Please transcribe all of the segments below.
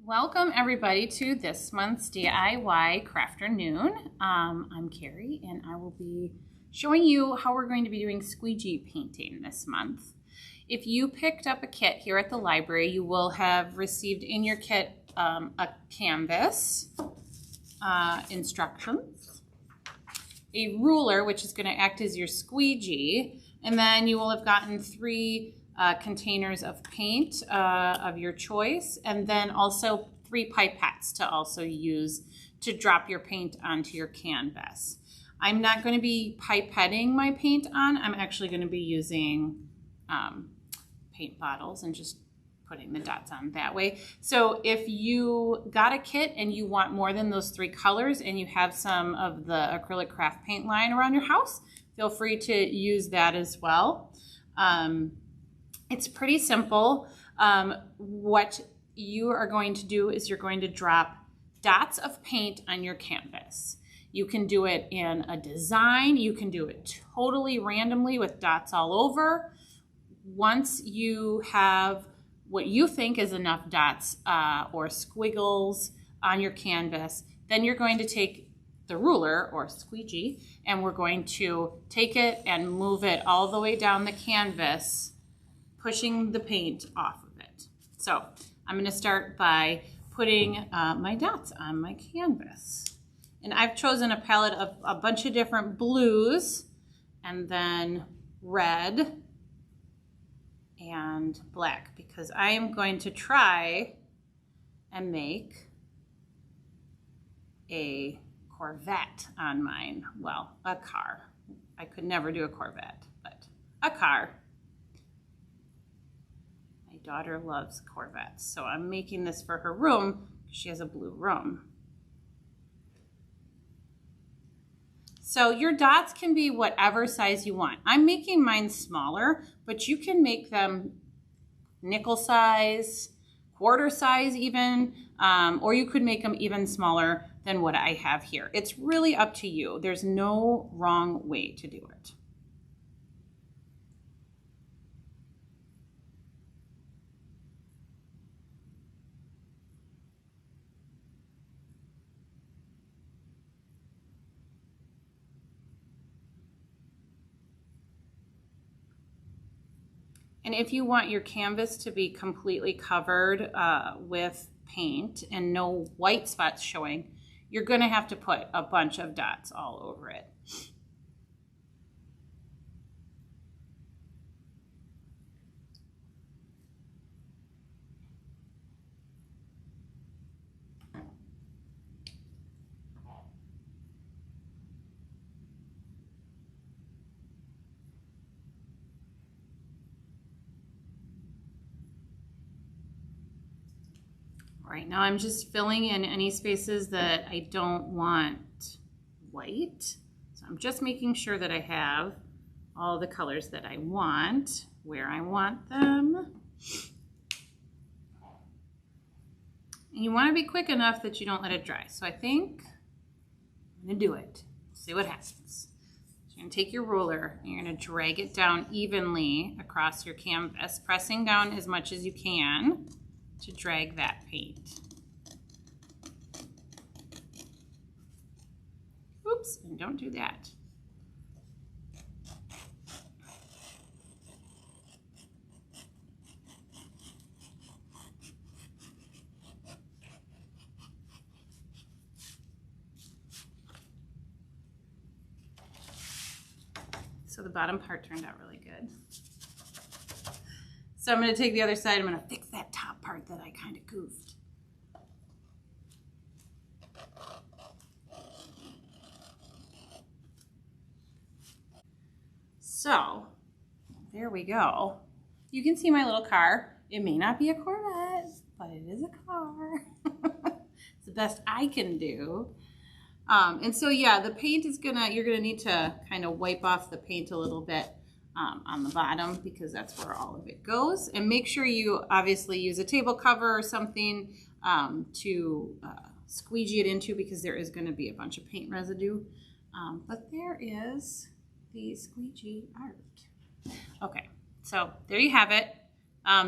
Welcome everybody to this month's DIY Crafternoon. I'm Keri and I will be showing you how we're going to be doing squeegee painting this month. If you picked up a kit here at the library, you will have received in your kit a canvas, instructions, a ruler which is going to act as your squeegee, and then you will have gotten three containers of paint of your choice, and then also 3 pipettes to also use to drop your paint onto your canvas. I'm not going to be pipetting my paint on. I'm actually going to be using paint bottles and just putting the dots on that way. So if you got a kit and you want more than those 3 colors and you have some of the acrylic craft paint lying around your house, feel free to use that as well. It's pretty simple. What you are going to do is you're going to drop dots of paint on your canvas. You can do it in a design. You can do it totally randomly with dots all over. Once you have what you think is enough dots or squiggles on your canvas, then you're going to take the ruler or squeegee and we're going to take it and move it all the way down the canvas, pushing the paint off of it. So I'm going to start by putting my dots on my canvas. And I've chosen a palette of a bunch of different blues and then red and black because I am going to try and make a Corvette on mine. Well, a car. I could never do a Corvette, but a car. Daughter loves Corvettes, so I'm making this for her room because she has a blue room. So your dots can be whatever size you want. I'm making mine smaller, but you can make them nickel size, quarter size even, or you could make them even smaller than what I have here. It's really up to you. There's no wrong way to do it. And if you want your canvas to be completely covered with paint and no white spots showing, you're going to have to put a bunch of dots all over it. Right now I'm just filling in any spaces that I don't want white. So I'm just making sure that I have all the colors that I want, where I want them. And you want to be quick enough that you don't let it dry. So I think I'm going to do it. See what happens. So you're going to take your ruler and you're going to drag it down evenly across your canvas, pressing down as much as you can to drag that paint. Oops, and don't do that. So the bottom part turned out really good. So I'm going to take the other side, I'm going to fix that top part that I kind of goofed. So there we go. You can see my little car. It may not be a Corvette, but it is a car. It's the best I can do. And so yeah, the paint is you're gonna need to kind of wipe off the paint a little bit on the bottom because that's where all of it goes. And make sure you obviously use a table cover or something to squeegee it into because there is going to be a bunch of paint residue. But there is the squeegee art. Okay, so there you have it.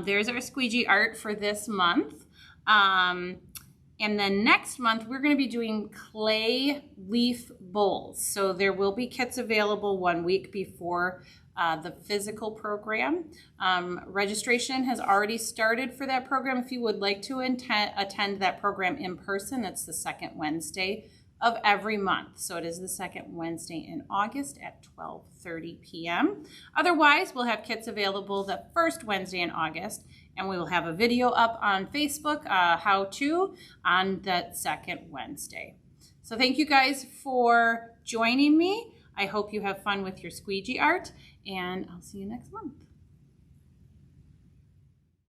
There's our squeegee art for this month. And then next month, we're going to be doing clay leaf bowls. So there will be kits available 1 week before the physical program. Registration has already started for that program. If you would like to attend that program in person, it's the second Wednesday of every month. So it is the second Wednesday in August at 12:30 p.m. Otherwise, we'll have kits available the first Wednesday in August, and we will have a video up on Facebook, how-to, on that second Wednesday. So thank you guys for joining me. I hope you have fun with your squeegee art, and I'll see you next month.